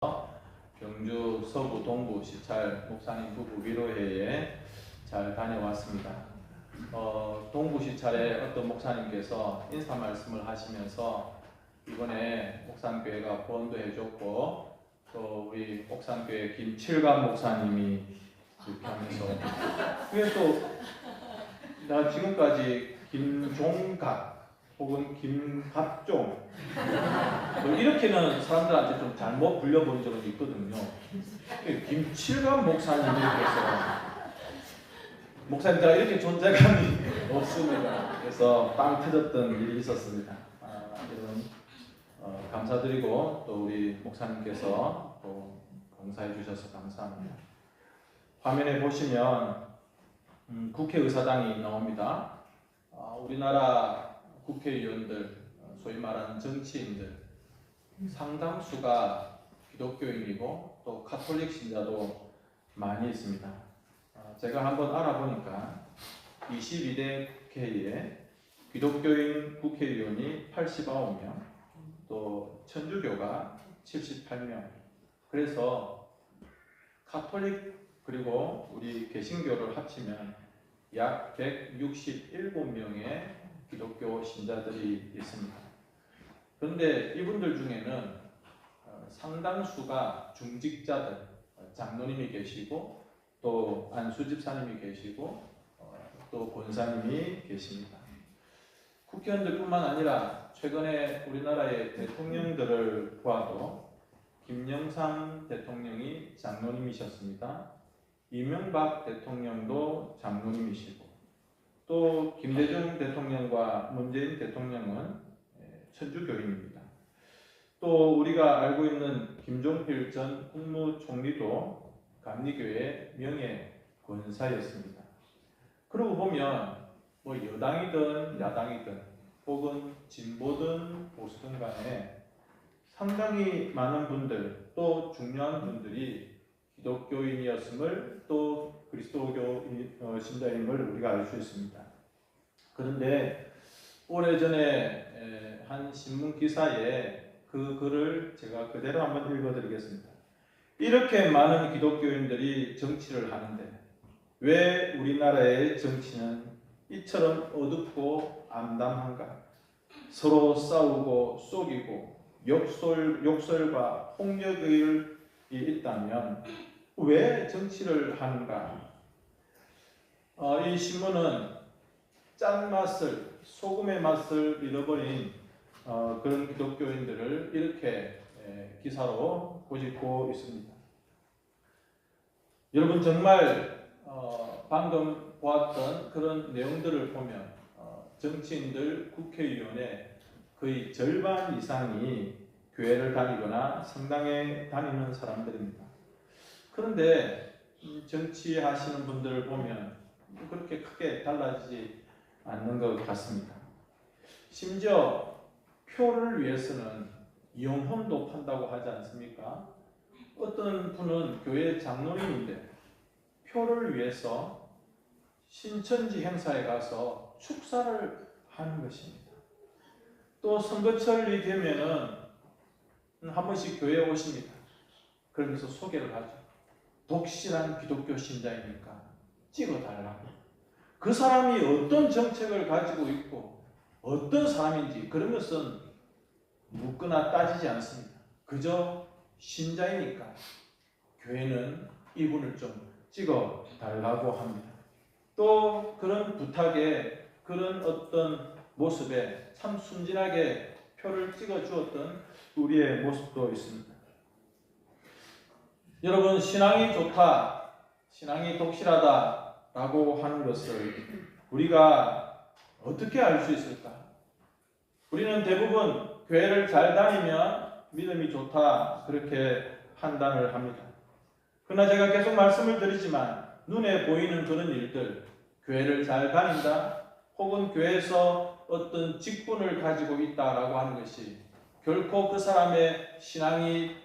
경주 서구 동부 시찰 목사님 부부 위로회에 잘 다녀왔습니다. 동부 시찰에 어떤 목사님께서 인사 말씀을 하시면서 이번에 옥산교회가 후원도 해줬고 또 우리 옥산교회 김칠감 목사님이 이렇게 하면서 그게 또 나 지금까지 김종각 혹은 김갑종 이렇게는 사람들한테 좀 잘못 불려본 적은 있거든요. 김칠감 목사님께서 목사님들 이렇게 존재감이 없습니다. 그래서 빵 터졌던 일이 있었습니다. 여러분 감사드리고 또 우리 목사님께서 또 봉사해 주셔서 감사합니다. 화면에 보시면 국회의사당이 나옵니다. 우리나라 국회의원들, 소위 말하는 정치인들 상당수가 기독교인이고 또 가톨릭 신자도 많이 있습니다. 제가 한번 알아보니까 22대 국회에 기독교인 국회의원이 89명, 또 천주교가 78명, 그래서 가톨릭 그리고 우리 개신교를 합치면 약 167명의 기독교 신자들이 있습니다. 그런데 이분들 중에는 상당수가 중직자들, 장로님이 계시고 또 안수집사님이 계시고 또 권사님이 계십니다. 국회의원들뿐만 아니라 최근에 우리나라의 대통령들을 보아도 김영삼 대통령이 장로님이셨습니다. 이명박 대통령도 장로님이시고 또 김대중 대통령과 문재인 대통령은 천주교인입니다. 또 우리가 알고 있는 김종필 전 국무총리도 감리교회 명예 권사였습니다. 그러고 보면 뭐 여당이든 야당이든 혹은 진보든 보수든 간에 상당히 많은 분들 또 중요한 분들이 기독교인이었음을 또 그리스도교 신자임을 우리가 알 수 있습니다. 그런데 오래전에 한 신문 기사에 그 글을 제가 그대로 한번 읽어드리겠습니다. 이렇게 많은 기독교인들이 정치를 하는데 왜 우리나라의 정치는 이처럼 어둡고 암담한가? 서로 싸우고 쏘기고 욕설과 폭력이 있다면 왜 정치를 하는가? 이 신문은 짠맛을, 소금의 맛을 잃어버린 그런 기독교인들을 이렇게 기사로 고집고 있습니다. 여러분 정말 방금 보았던 그런 내용들을 보면 정치인들, 국회의원의 거의 절반 이상이 교회를 다니거나 성당에 다니는 사람들입니다. 그런데 정치하시는 분들을 보면 그렇게 크게 달라지지 않는 것 같습니다. 심지어 표를 위해서는 영혼도 판다고 하지 않습니까? 어떤 분은 교회 장로님인데 표를 위해서 신천지 행사에 가서 축사를 하는 것입니다. 또 선거철이 되면은 한 번씩 교회에 오십니다. 그러면서 소개를 하죠. 독실한 기독교 신자이니까 찍어달라고. 그 사람이 어떤 정책을 가지고 있고 어떤 사람인지 그런 것은 묻거나 따지지 않습니다. 그저 신자이니까 교회는 이분을 좀 찍어달라고 합니다. 또 그런 부탁에 그런 어떤 모습에 참 순진하게 표를 찍어주었던 우리의 모습도 있습니다. 여러분 신앙이 좋다, 신앙이 독실하다라고 하는 것을 우리가 어떻게 알 수 있을까? 우리는 대부분 교회를 잘 다니면 믿음이 좋다 그렇게 판단을 합니다. 그러나 제가 계속 말씀을 드리지만 눈에 보이는 그런 일들, 교회를 잘 다닌다 혹은 교회에서 어떤 직분을 가지고 있다라고 하는 것이 결코 그 사람의 신앙이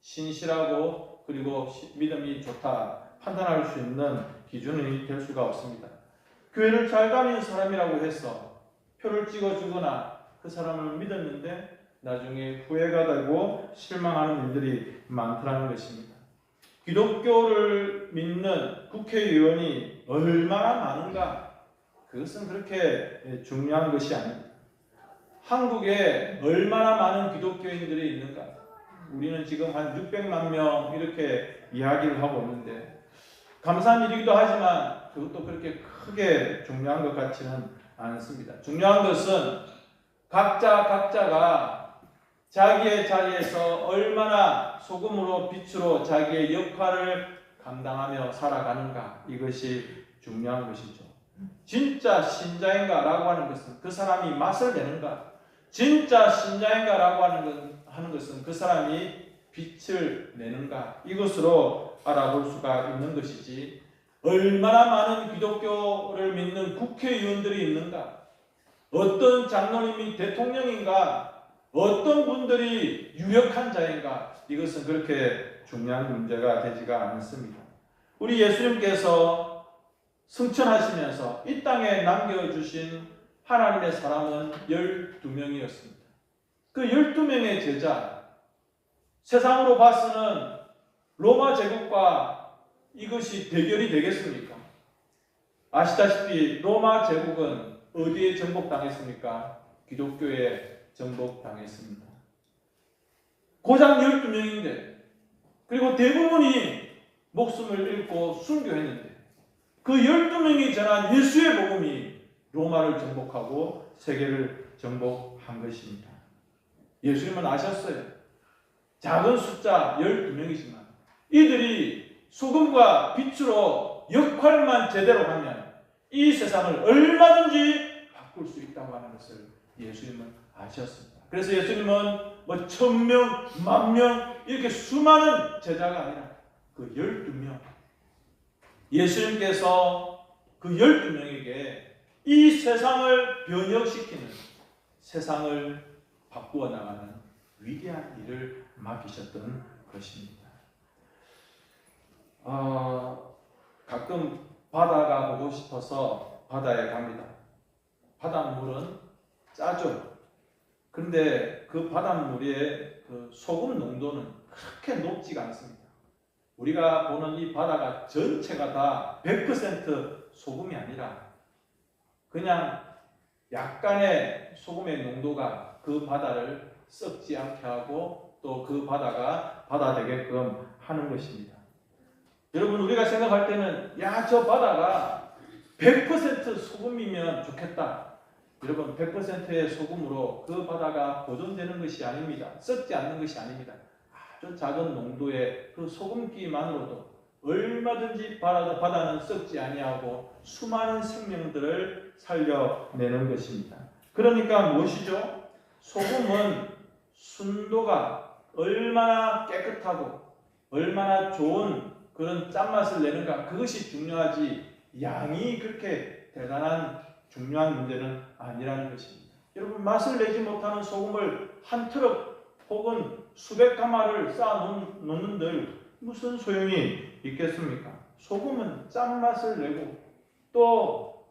신실하고 그리고 믿음이 좋다 판단할 수 있는 기준이 될 수가 없습니다. 교회를 잘 다니는 사람이라고 해서 표를 찍어주거나 그 사람을 믿었는데 나중에 후회가 되고 실망하는 일들이 많더라는 것입니다. 기독교를 믿는 국회의원이 얼마나 많은가? 그것은 그렇게 중요한 것이 아닙니다. 한국에 얼마나 많은 기독교인들이 있는가? 우리는 지금 한 600만 명 이렇게 이야기를 하고 있는데 감사한 일이기도 하지만 그것도 그렇게 크게 중요한 것 같지는 않습니다. 중요한 것은 각자가 자기의 자리에서 얼마나 소금으로 빛으로 자기의 역할을 감당하며 살아가는가, 이것이 중요한 것이죠. 진짜 신자인가 라고 하는 것은 그 사람이 맛을 내는가, 진짜 신자인가 라고 하는 것은 그 사람이 빛을 내는가, 이것으로 알아볼 수가 있는 것이지, 얼마나 많은 기독교를 믿는 국회의원들이 있는가, 어떤 장로님이 대통령인가, 어떤 분들이 유력한 자인가, 이것은 그렇게 중요한 문제가 되지가 않습니다. 우리 예수님께서 승천하시면서 이 땅에 남겨주신 하나님의 사람은 12명이었습니다. 그 12명의 제자, 세상으로 봐서는 로마 제국과 이것이 대결이 되겠습니까? 아시다시피 로마 제국은 어디에 정복당했습니까? 기독교에 정복당했습니다. 고작 12명인데, 그리고 대부분이 목숨을 잃고 순교했는데, 그 12명이 전한 예수의 복음이 로마를 정복하고 세계를 정복한 것입니다. 예수님은 아셨어요. 작은 숫자 12명이지만 이들이 소금과 빛으로 역할만 제대로 하면 이 세상을 얼마든지 바꿀 수 있다고 하는 것을 예수님은 아셨습니다. 그래서 예수님은 1000명, 10,000명 이렇게 수많은 제자가 아니라 그 12명, 예수님께서 그 12명에게 이 세상을 변혁시키는, 세상을 바꾸어 나가는 위대한 일을 맡기셨던 것입니다. 가끔 바다가 보고 싶어서 바다에 갑니다. 바닷물은 짜죠. 그런데 그 바닷물의 그 소금 농도는 그렇게 높지가 않습니다. 우리가 보는 이 바다가 전체가 다 100% 소금이 아니라 그냥 약간의 소금의 농도가 그 바다를 썩지 않게 하고 또 그 바다가 바다 되게끔 하는 것입니다. 여러분, 우리가 생각할 때는 저 바다가 100% 소금이면 좋겠다. 여러분, 100%의 소금으로 그 바다가 보존되는 것이 아닙니다. 썩지 않는 것이 아닙니다. 아주 작은 농도의 그 소금기만으로도 얼마든지 바다는 썩지 아니하고 수많은 생명들을 살려내는 것입니다. 그러니까 무엇이죠? 소금은 순도가 얼마나 깨끗하고 얼마나 좋은 그런 짠맛을 내는가, 그것이 중요하지 양이 그렇게 대단한 중요한 문제는 아니라는 것입니다. 여러분, 맛을 내지 못하는 소금을 한 트럭 혹은 수백 가마를 쌓아 놓는들 무슨 소용이 있겠습니까? 소금은 짠맛을 내고 또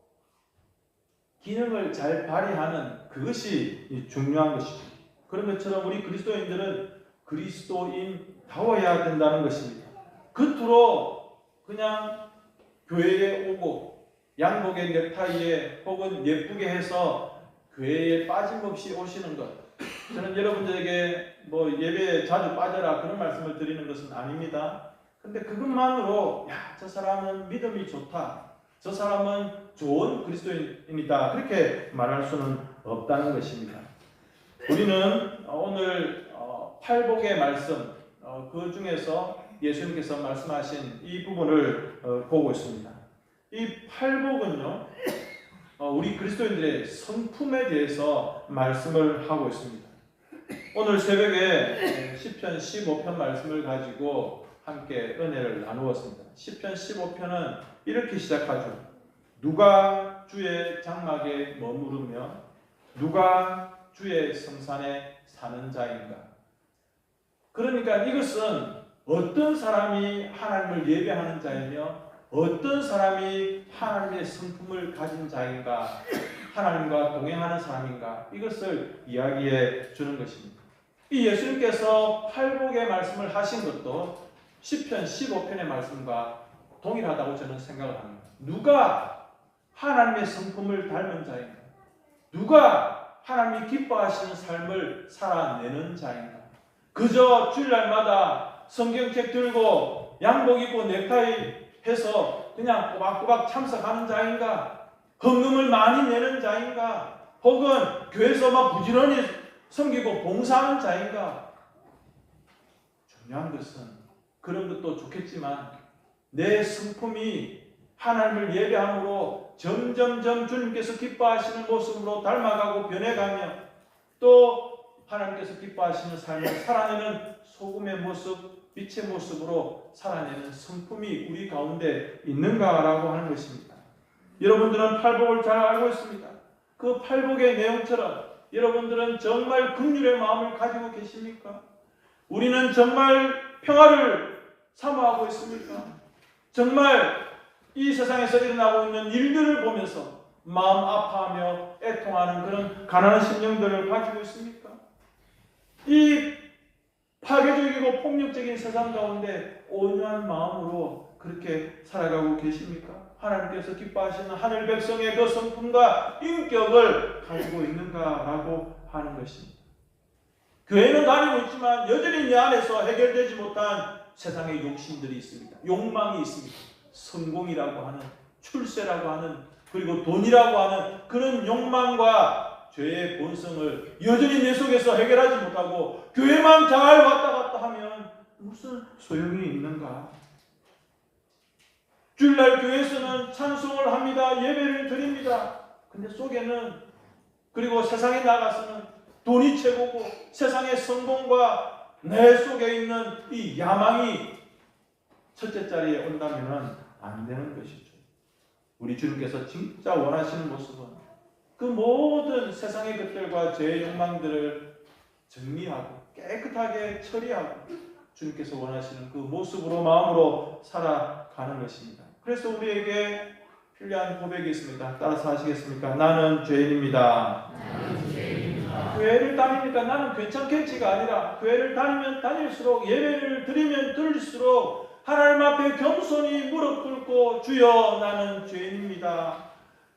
기능을 잘 발휘하는 그것이 중요한 것이죠. 그런 것처럼 우리 그리스도인들은 그리스도인다워야 된다는 것입니다. 겉으로 그냥 교회에 오고 양복에 넥타이에 혹은 예쁘게 해서 교회에 빠짐없이 오시는 것, 저는 여러분들에게 예배에 자주 빠져라 그런 말씀을 드리는 것은 아닙니다. 근데 그것만으로 저 사람은 믿음이 좋다, 저 사람은 좋은 그리스도인이다, 그렇게 말할 수는 없다는 것입니다. 우리는 오늘 팔복의 말씀, 그 중에서 예수님께서 말씀하신 이 부분을 보고 있습니다. 이 팔복은요, 우리 그리스도인들의 성품에 대해서 말씀을 하고 있습니다. 오늘 새벽에 시편 15편 말씀을 가지고 함께 은혜를 나누었습니다. 시편 15편은 이렇게 시작하죠. 누가 주의 장막에 머무르며 누가 주의 성산에 사는 자인가. 그러니까 이것은 어떤 사람이 하나님을 예배하는 자이며 어떤 사람이 하나님의 성품을 가진 자인가, 하나님과 동행하는 사람인가, 이것을 이야기해 주는 것입니다. 이 예수님께서 팔복의 말씀을 하신 것도 시편 15편의 말씀과 동일하다고 저는 생각을 합니다. 누가 하나님의 성품을 닮은 자인가? 누가 하나님이 기뻐하시는 삶을 살아내는 자인가? 그저 주일날마다 성경책 들고 양복 입고 넥타이 해서 그냥 꼬박꼬박 참석하는 자인가? 헌금을 많이 내는 자인가? 혹은 교회에서 막 부지런히 섬기고 봉사하는 자인가? 중요한 것은 그런 것도 좋겠지만 내 성품이 하나님을 예배함으로 점점점 주님께서 기뻐하시는 모습으로 닮아가고 변해가며 또 하나님께서 기뻐하시는 삶을 살아내는 소금의 모습, 빛의 모습으로 살아내는 성품이 우리 가운데 있는가라고 하는 것입니다. 여러분들은 팔복을 잘 알고 있습니다. 그 팔복의 내용처럼 여러분들은 정말 긍휼의 마음을 가지고 계십니까? 우리는 정말 평화를 사모하고 있습니까? 정말 이 세상에서 일어나고 있는 일들을 보면서 마음 아파하며 애통하는 그런 가난한 심령들을 가지고 있습니까? 이 파괴적이고 폭력적인 세상 가운데 온유한 마음으로 그렇게 살아가고 계십니까? 하나님께서 기뻐하시는 하늘 백성의 그 성품과 인격을 가지고 있는가라고 하는 것입니다. 교회는 다니고 있지만 여전히 내 안에서 해결되지 못한 세상의 욕심들이 있습니다. 욕망이 있습니다. 성공이라고 하는, 출세라고 하는, 그리고 돈이라고 하는 그런 욕망과 죄의 본성을 여전히 내 속에서 해결하지 못하고 교회만 잘 왔다 갔다 하면 무슨 소용이 있는가? 주일날 교회에서는 찬송을 합니다. 예배를 드립니다. 근데 속에는, 그리고 세상에 나가서는 돈이 최고고 세상의 성공과 내 속에 있는 이 야망이 첫째 자리에 온다면 안 되는 것이죠. 우리 주님께서 진짜 원하시는 모습은 그 모든 세상의 것들과 죄의 욕망들을 정리하고 깨끗하게 처리하고 주님께서 원하시는 그 모습으로 마음으로 살아가는 것입니다. 그래서 우리에게 필요한 고백이 있습니다. 따라서 하시겠습니까? 나는 죄인입니다. 교회를 다니니까 나는 괜찮겠지가 아니라 교회를 다니면 다닐수록 예배를 드리면 드릴수록 하나님 앞에 겸손히 무릎 꿇고 주여 나는 죄인입니다.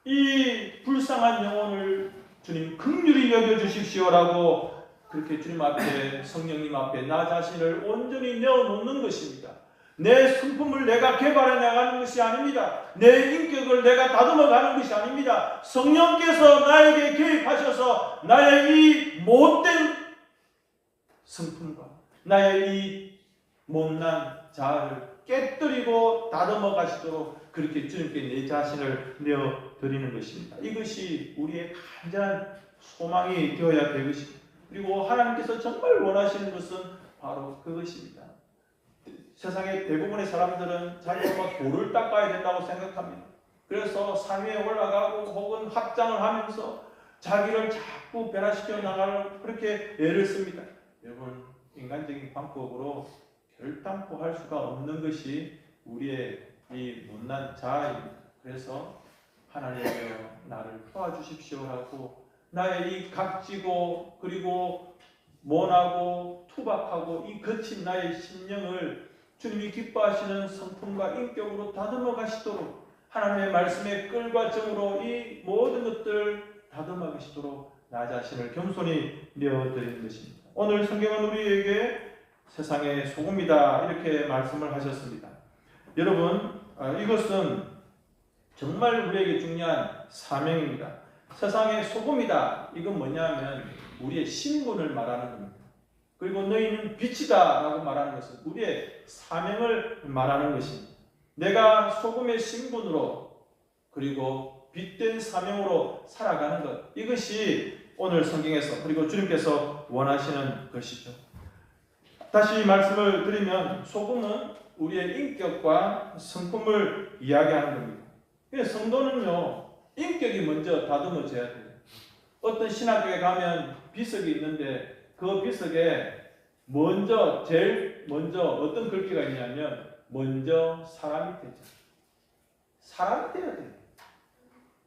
이 불쌍한 영혼을 주님 긍휼히 여겨주십시오라고 그렇게 주님 앞에 성령님 앞에 나 자신을 온전히 내어놓는 것입니다. 내 성품을 내가 개발해 나가는 것이 아닙니다. 내 인격을 내가 다듬어 가는 것이 아닙니다. 성령께서 나에게 개입하셔서 나의 이 못된 성품과 나의 이 못난 자아를 깨뜨리고 다듬어 가시도록 그렇게 주님께 내 자신을 내어드리는 것입니다. 이것이 우리의 간절한 소망이 되어야 될 것입니다. 그리고 하나님께서 정말 원하시는 것은 바로 그것입니다. 세상의 대부분의 사람들은 자기가 돌을 닦아야 된다고 생각합니다. 그래서 산 위에 올라가고 혹은 확장을 하면서 자기를 자꾸 변화시켜 나가려고 그렇게 애를 씁니다. 여러분, 인간적인 방법으로 결단포할 수가 없는 것이 우리의 이 못난 자아입니다. 그래서 하나님께서 나를 도와주십시오라고 나의 이 각지고 그리고 모나고 투박하고 이 거친 나의 심령을 주님이 기뻐하시는 성품과 인격으로 다듬어 가시도록 하나님의 말씀의 끈과 정으로 이 모든 것들 다듬어 가시도록 나 자신을 겸손히 내어드리는 것입니다. 오늘 성경은 우리에게 세상의 소금이다 이렇게 말씀을 하셨습니다. 여러분, 이것은 정말 우리에게 중요한 사명입니다. 세상의 소금이다. 이건 뭐냐면 우리의 신분을 말하는 겁니다. 그리고 너희는 빛이다 라고 말하는 것은 우리의 사명을 말하는 것입니다. 내가 소금의 신분으로 그리고 빛된 사명으로 살아가는 것, 이것이 오늘 성경에서 그리고 주님께서 원하시는 것이죠. 다시 말씀을 드리면 소금은 우리의 인격과 성품을 이야기하는 겁니다. 성도는요, 인격이 먼저 다듬어져야 돼요. 어떤 신학교에 가면 비석이 있는데 그 비석에 제일 먼저 어떤 글귀가 있냐면 먼저 사람이 되자. 사람이 되어야 돼요.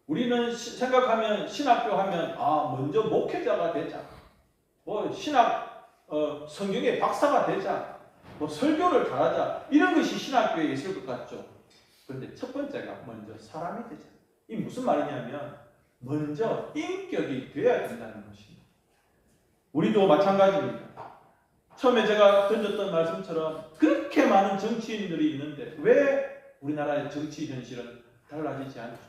우리는 생각하면 신학교 하면 먼저 목회자가 되자. 신학 성경의 박사가 되자, 뭐 설교를 잘하자, 이런 것이 신학교에 있을 것 같죠. 그런데 첫 번째가 먼저 사람이 되자. 이 무슨 말이냐면 먼저 인격이 되어야 된다는 것입니다. 우리도 마찬가지입니다. 처음에 제가 던졌던 말씀처럼 그렇게 많은 정치인들이 있는데 왜 우리나라의 정치 현실은 달라지지 않죠?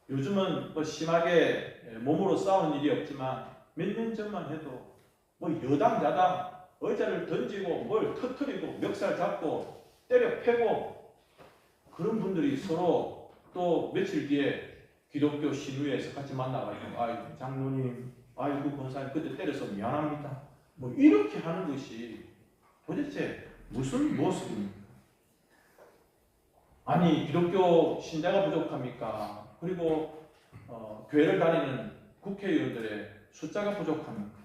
요즘은 뭐 심하게 몸으로 싸운 일이 없지만 몇 년 전만 해도 뭐 여당 야당 의자를 던지고 뭘 터뜨리고 멱살 잡고 때려 패고 그런 분들이 서로 또 며칠 뒤에 기독교 신우회에서 같이 만나가지고 아이고 장로님, 아이고 권사님 그때 때려서 미안합니다. 뭐 이렇게 하는 것이 도대체 무슨 모습입니까? 아니 기독교 신자가 부족합니까? 그리고 교회를 다니는 국회의원들의 숫자가 부족합니까?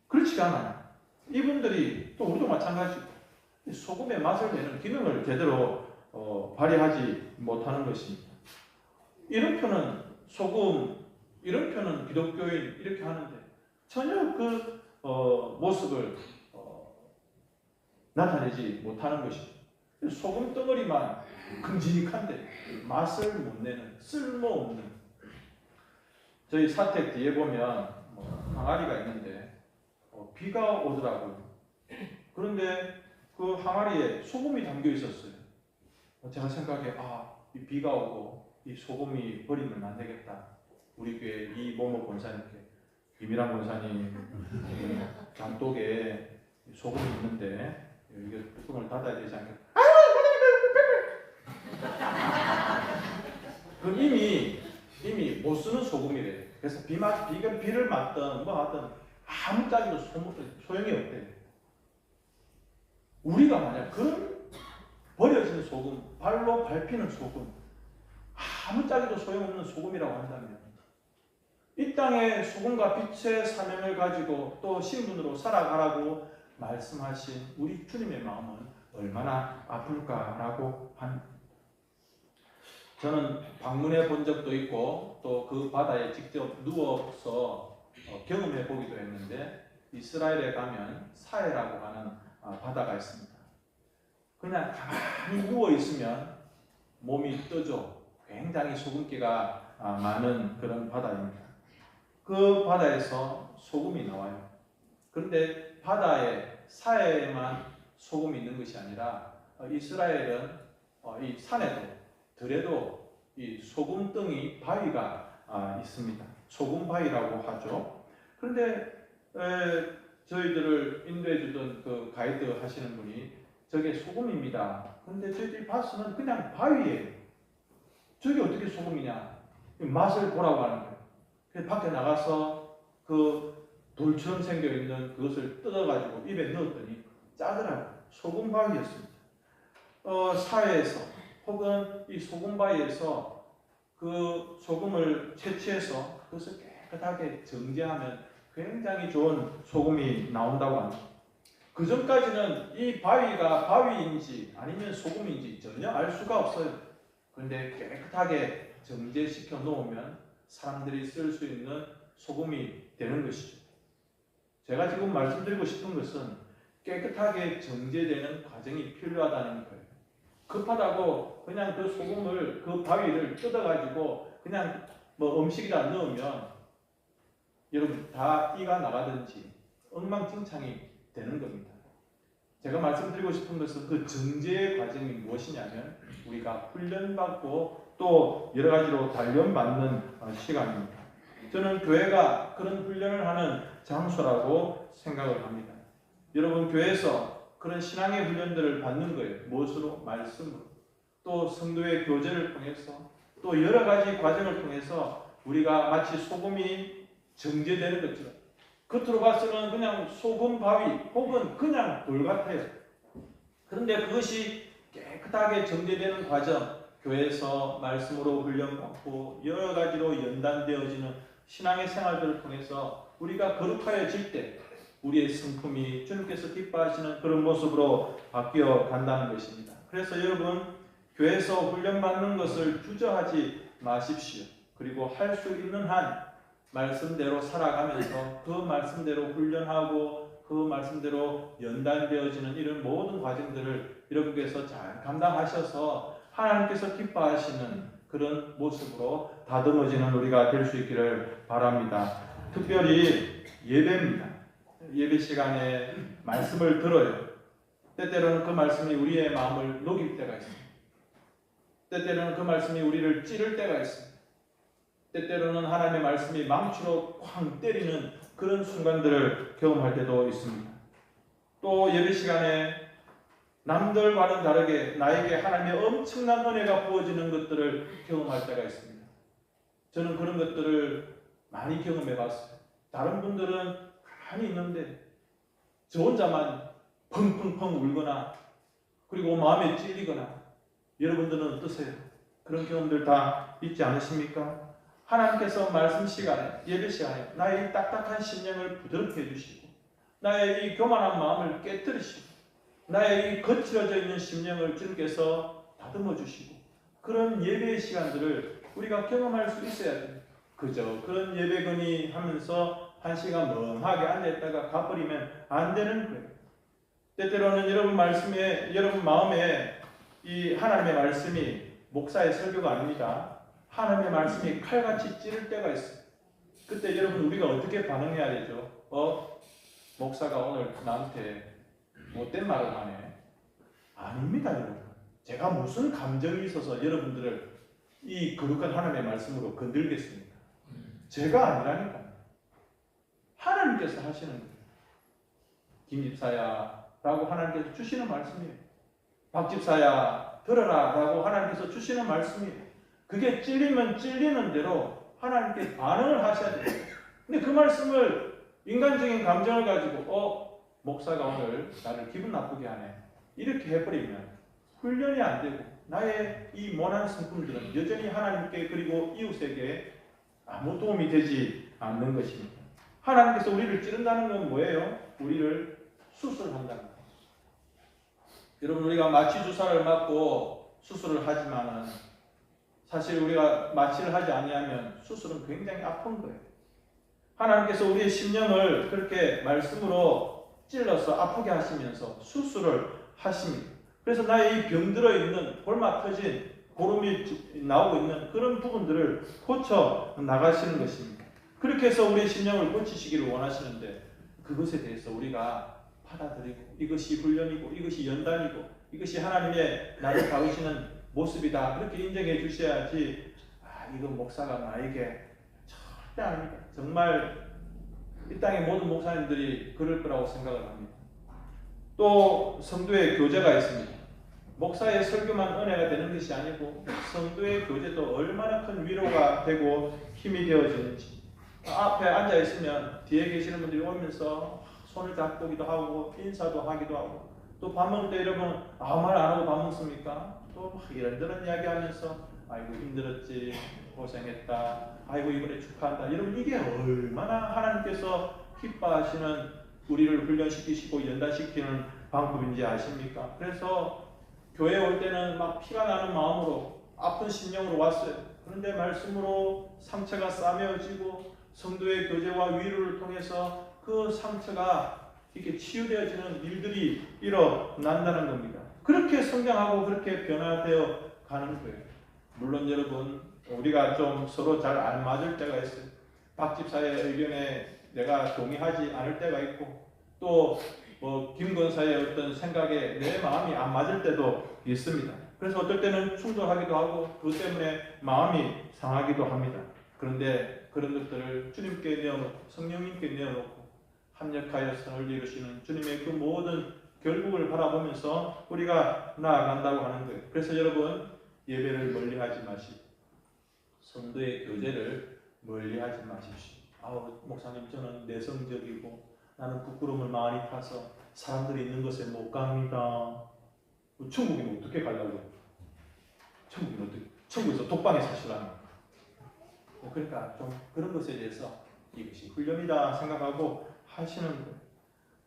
그렇지가 않아요. 이분들이 또 우리도 마찬가지고 소금의 맛을 내는 기능을 제대로 발휘하지 못하는 것입니다. 이름표는 소금, 이름표는 기독교인 이렇게 하는데 전혀 그 모습을 나타내지 못하는 것입니다. 소금 덩어리만 큼직한데 맛을 못 내는 쓸모없는 저희 사택 뒤에 보면 항아리가 있는데 비가 오더라고요. 그런데 그 항아리에 소금이 담겨 있었어요. 제가 생각에 이 비가 오고 이 소금이 버리면 안 되겠다. 우리 교회 이모모 권사님께 김일환 권사님 장독에 소금이 있는데 이게 뚜껑을 닫아야 되지 않겠다. 그 이미 못 쓰는 소금이래. 그래서 비를 맞든 뭐 하든 아무 짝에도 소용이 없대. 우리가 만약 그런 버려진 소금, 발로 밟히는 소금, 아무 짝에도 소용없는 소금이라고 한다면 이 땅에 소금과 빛의 사명을 가지고 또 신분으로 살아가라고 말씀하신 우리 주님의 마음은 얼마나 아플까라고 합니다. 저는 방문해 본 적도 있고 또 그 바다에 직접 누워서 경험해 보기도 했는데 이스라엘에 가면 사해라고 하는 바다가 있습니다. 그냥 가만히 누워 있으면 몸이 떠져 굉장히 소금기가 많은 그런 바다입니다. 그 바다에서 소금이 나와요. 그런데 바다에 사해에만 소금이 있는 것이 아니라 이스라엘은 이 산에도 들에도 이 소금덩이 바위가 있습니다. 소금 바위라고 하죠. 그런데 저희들을 인도해 주던 그 가이드 하시는 분이 저게 소금입니다. 그런데 저희들이 봤으면 그냥 바위예요. 저게 어떻게 소금이냐? 맛을 보라고 하는 거예요. 그래서 밖에 나가서 그 돌처럼 생겨 있는 그것을 뜯어가지고 입에 넣었더니 짜더라고요. 소금 바위였습니다. 사회에서 혹은 이 소금 바위에서 그 소금을 채취해서 그것을 깨끗하게 정제하면 굉장히 좋은 소금이 나온다고 합니다. 그 전까지는 이 바위가 바위인지 아니면 소금인지 전혀 알 수가 없어요. 그런데 깨끗하게 정제시켜 놓으면 사람들이 쓸 수 있는 소금이 되는 것이죠. 제가 지금 말씀드리고 싶은 것은 깨끗하게 정제되는 과정이 필요하다는 거예요. 급하다고 그냥 그 소금을 그 바위를 뜯어가지고 그냥 뭐 음식에다 넣으면 여러분 다 이가 나가든지 엉망진창이 되는 겁니다. 제가 말씀드리고 싶은 것은 그 정제의 과정이 무엇이냐면 우리가 훈련받고 또 여러 가지로 단련받는 시간입니다. 저는 교회가 그런 훈련을 하는 장소라고 생각을 합니다. 여러분 교회에서 그런 신앙의 훈련들을 받는 거예요. 무엇으로? 말씀으로. 또 성도의 교제를 통해서 또 여러 가지 과정을 통해서 우리가 마치 소금이 정제되는 것처럼 겉으로 봐서는 그냥 소금 바위 혹은 그냥 돌 같아요. 그런데 그것이 깨끗하게 정제되는 과정, 교회에서 말씀으로 훈련받고 여러 가지로 연단되어지는 신앙의 생활들을 통해서 우리가 거룩하여질 때 우리의 성품이 주님께서 기뻐하시는 그런 모습으로 바뀌어 간다는 것입니다. 그래서 여러분 교회에서 훈련받는 것을 주저하지 마십시오. 그리고 할 수 있는 한 말씀대로 살아가면서 그 말씀대로 훈련하고 그 말씀대로 연단되어지는 이런 모든 과정들을 여러분께서 잘 감당하셔서 하나님께서 기뻐하시는 그런 모습으로 다듬어지는 우리가 될 수 있기를 바랍니다. 특별히 예배입니다. 예배 시간에 말씀을 들어요. 때때로는 그 말씀이 우리의 마음을 녹일 때가 있습니다. 때때로는 그 말씀이 우리를 찌를 때가 있습니다. 때때로는 하나님의 말씀이 망치로 쾅 때리는 그런 순간들을 경험할 때도 있습니다. 또 예배 시간에 남들과는 다르게 나에게 하나님의 엄청난 은혜가 부어지는 것들을 경험할 때가 있습니다. 저는 그런 것들을 많이 경험해 봤어요. 다른 분들은 가만히 있는데 저 혼자만 펑펑펑 울거나 그리고 마음에 찔리거나 여러분들은 어떠세요? 그런 경험들 다 있지 않으십니까? 하나님께서 말씀 시간에, 예배 시간에 나의 이 딱딱한 심령을 부드럽게 해주시고 나의 이 교만한 마음을 깨뜨리시고 나의 이 거칠어져 있는 심령을 주님께서 다듬어 주시고 그런 예배의 시간들을 우리가 경험할 수 있어야 돼요. 그저 그런 예배건의 하면서 한 시간 멍하게 앉아있다가 가버리면 안 되는 거예요. 때때로는 여러분 마음에 이 하나님의 말씀이 목사의 설교가 아닙니다. 하나님의 말씀이 칼같이 찌를 때가 있어요. 그때 여러분 우리가 어떻게 반응해야 되죠? 목사가 오늘 나한테 못된 말을 하네. 아닙니다, 여러분. 제가 무슨 감정이 있어서 여러분들을 이 거룩한 하나님의 말씀으로 건들겠습니까? 제가 아니라니까. 하나님께서 하시는 거예요. 김집사야 라고 하나님께서 주시는 말씀이에요. 박집사야 들어라 라고 하나님께서 주시는 말씀이에요. 그게 찔리면 찔리는 대로 하나님께 반응을 하셔야 돼요. 근데 그 말씀을 인간적인 감정을 가지고 목사가 오늘 나를 기분 나쁘게 하네 이렇게 해버리면 훈련이 안 되고 나의 이 모난 성품들은 여전히 하나님께 그리고 이웃에게 아무 도움이 되지 않는 것입니다. 하나님께서 우리를 찌른다는 건 뭐예요? 우리를 수술한다는 거예요. 여러분 우리가 마취 주사를 맞고 수술을 하지만은 사실 우리가 마취를 하지 아니하면 수술은 굉장히 아픈 거예요. 하나님께서 우리의 심령을 그렇게 말씀으로 찔러서 아프게 하시면서 수술을 하십니다. 그래서 나의 이 병들어 있는 골마 터진 고름이 나오고 있는 그런 부분들을 고쳐 나가시는 것입니다. 그렇게 해서 우리의 심령을 고치시기를 원하시는데 그것에 대해서 우리가 받아들이고 이것이 훈련이고 이것이 연단이고 이것이 하나님의 나를 다루시는 모습이다 그렇게 인정해 주셔야지 이건 목사가 나에게 절대 아닙니다. 정말 이 땅의 모든 목사님들이 그럴 거라고 생각을 합니다. 또 성도의 교제가 있습니다. 목사의 설교만 은혜가 되는 것이 아니고 성도의 교제도 얼마나 큰 위로가 되고 힘이 되어지는지 앞에 앉아 있으면 뒤에 계시는 분들이 오면서 손을 잡고기도 하고 인사도 하기도 하고 또 밥 먹을 때 여러분 아무 말 안 하고 밥 먹습니까? 또 이런저런 이야기하면서 아이고 힘들었지 고생했다 아이고 이번에 축하한다 여러분 이게 얼마나 하나님께서 기뻐하시는 우리를 훈련시키시고 연단시키는 방법인지 아십니까? 그래서 교회 올 때는 막 피가 나는 마음으로 아픈 심령으로 왔어요. 그런데 말씀으로 상처가 싸매어지고 성도의 교제와 위로를 통해서 그 상처가 이렇게 치유되어지는 일들이 일어난다는 겁니다. 그렇게 성장하고 그렇게 변화되어 가는 거예요. 물론 여러분 우리가 좀 서로 잘 안 맞을 때가 있어요. 박 집사의 의견에 내가 동의하지 않을 때가 있고 또 김 권사의 어떤 생각에 내 마음이 안 맞을 때도 있습니다. 그래서 어떨 때는 충돌하기도 하고 그것 때문에 마음이 상하기도 합니다. 그런데 그런 것들을 주님께 내어놓고 성령님께 내어놓고 합력하여 선을 이루시는 주님의 그 모든 결국을 바라보면서 우리가 나아간다고 하는 거예요. 그래서 여러분 예배를 멀리하지 마시고 성도의 교제를 멀리하지 마십시오. 목사님 저는 내성적이고 나는 부끄러움을 많이 타서 사람들이 있는 곳에 못 갑니다. 천국에 어떻게 가려고? 천국에서 독방에 사시라는 그러니까 좀 그런 것에 대해서 이것이 훈련이다 생각하고 하시는 거예요.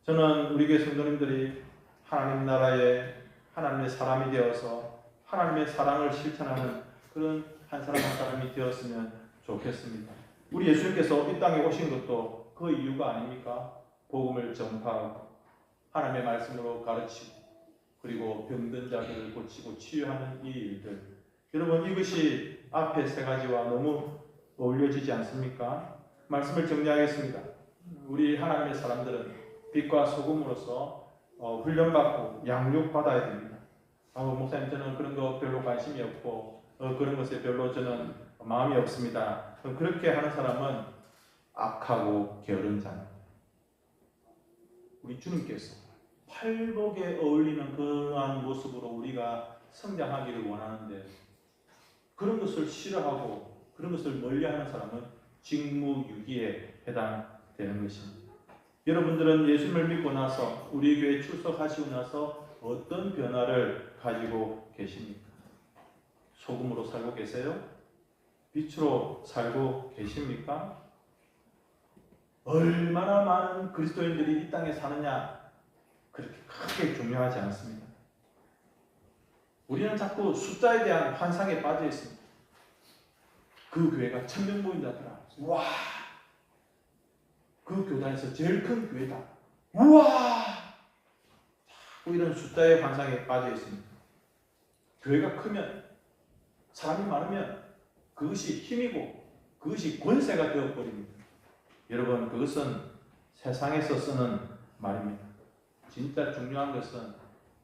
저는 우리 교회 성도님들이 하나님 나라의 하나님의 사람이 되어서 하나님의 사랑을 실천하는 그런 한 사람 한 사람이 되었으면 좋겠습니다. 우리 예수님께서 이 땅에 오신 것도 그 이유가 아닙니까? 복음을 전파하고 하나님의 말씀으로 가르치고 그리고 병든 자들을 고치고 치유하는 이 일들. 여러분, 이것이 앞에 세 가지와 너무 어울려지지 않습니까? 말씀을 정리하겠습니다. 우리 하나님의 사람들은 빛과 소금으로서 훈련받고 양육받아야 됩니다. 목사님, 저는 그런 거 별로 관심이 없고 그런 것에 별로 저는 마음이 없습니다. 그렇게 하는 사람은 악하고 게으른 자입니다. 우리 주님께서 팔복에 어울리는 그러한 모습으로 우리가 성장하기를 원하는데 그런 것을 싫어하고 그런 것을 멀리하는 사람은 직무유기에 해당되는 것입니다. 여러분들은 예수님을 믿고 나서 우리 교회에 출석하시고 나서 어떤 변화를 가지고 계십니까? 소금으로 살고 계세요? 빛으로 살고 계십니까? 얼마나 많은 그리스도인들이 이 땅에 사느냐 그렇게 크게 중요하지 않습니다. 우리는 자꾸 숫자에 대한 환상에 빠져 있습니다. 그 교회가 1000명 모인다더라. 와, 그 교단에서 제일 큰 교회다. 우와, 자꾸 이런 숫자의 환상에 빠져 있습니다. 교회가 크면 사람이 많으면 그것이 힘이고 그것이 권세가 되어버립니다. 여러분, 그것은 세상에서 쓰는 말입니다. 진짜 중요한 것은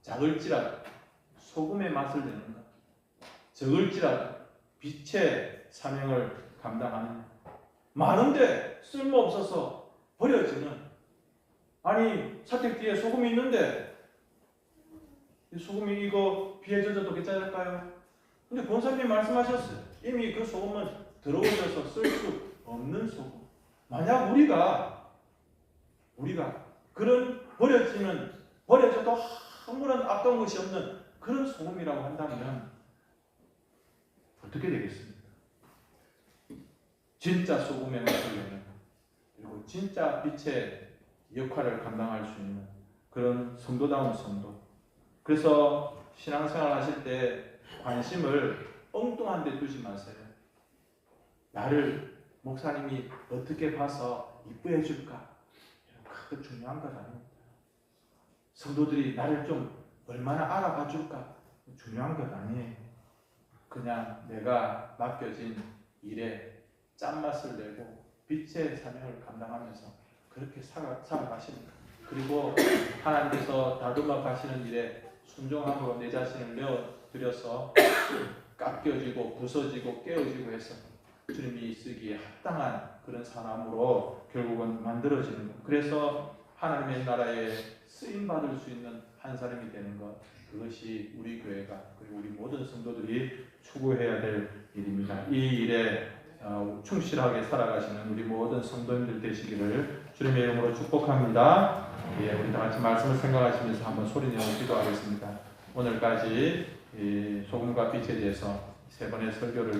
작을지라도 소금의 맛을 내는가, 적을지라도 빛의 사명을 감당하느냐. 많은데 쓸모없어서 버려지는, 아니 사택 뒤에 소금이 있는데 소금이 이거 비에 젖어도 괜찮을까요? 근데 권사님이 말씀하셨어요. 이미 그 소금은 더러워져서 쓸 수 없는 소금. 만약 우리가 그런 버려져도 아무런 아까운 것이 없는 그런 소금이라고 한다면 어떻게 되겠습니까? 진짜 소금의 맛을 내는, 그리고 진짜 빛의 역할을 감당할 수 있는 그런 성도다운 성도. 그래서 신앙생활 하실 때 관심을 엉뚱한 데 두지 마세요. 나를 목사님이 어떻게 봐서 이쁘게 해줄까? 그거 중요한 건 아닙니다. 성도들이 나를 좀 얼마나 알아봐 줄까? 중요한 건 아니에요. 그냥 내가 맡겨진 일에 짠맛을 내고 빛의 사명을 감당하면서 그렇게 살아가십니다. 그리고 하나님께서 다듬어 가시는 일에 순종함으로 내 자신을 내어드려서 깎여지고 부서지고 깨어지고 해서 주님이 쓰기에 합당한 그런 사람으로 결국은 만들어지는 것. 그래서 하나님의 나라에 쓰임받을 수 있는 한 사람이 되는 것, 그것이 우리 교회가 그리고 우리 모든 성도들이 추구해야 될 일입니다. 이 일에 충실하게 살아가시는 우리 모든 성도님들 되시기를 주님의 이름으로 축복합니다. 예, 우리 다 같이 말씀을 생각하시면서 한번 소리내어 기도하겠습니다. 오늘까지 소금과 빛에 대해서 세 번의 설교를